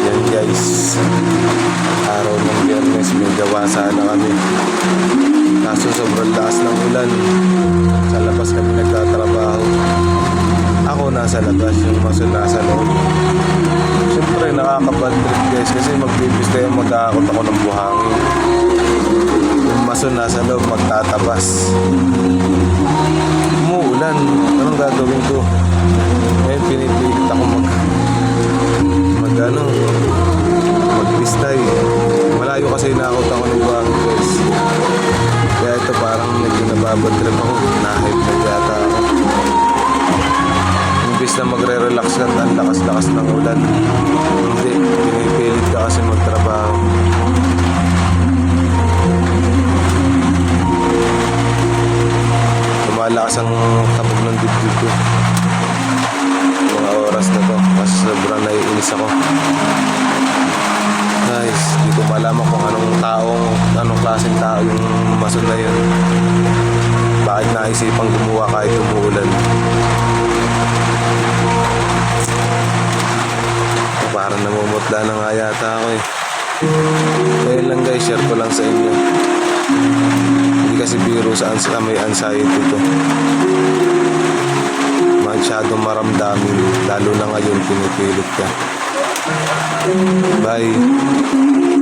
Yan guys, araw ng Biyernes, may gawa sana kami. Kaso sobrang lakas ng ulan. Sa labas kami nagtatrabaho. Ako nasa labas, yung maso nasa loob. Siyempre nakaka-bad trip guys, kasi magbibis tayo, mag-aakot ako ng buhangin. Yung maso nasa loob, magtatabas. Umuulan, anong gagawin ko? Ngayon pinipilit ako magbistay. Malayo kasi inaakot ako ng buhangin guys. Kaya ito parang medyo nababad trip ako. Nahip na yata ako. Imbis na magre-relax ka, ang lakas-lakas ng ulan. Hindi, pinipilit ka kasi magtrabaho. Lumalakas ang tabog ng dibdib ko. Mga oras na to, mas sobrang naiinis ako. Guys, di ko malaman kung anong klaseng tao yung maso na yun. Bakit naisipang gumawa kahit umuulan? Parang namumutla na nga yata ako eh. Kaya lang guys, share ko lang sa inyo. Hindi kasi biro saan may anxiety to. Masyadong maramdamin, lalo na ngayon pinipilit ka. Bye.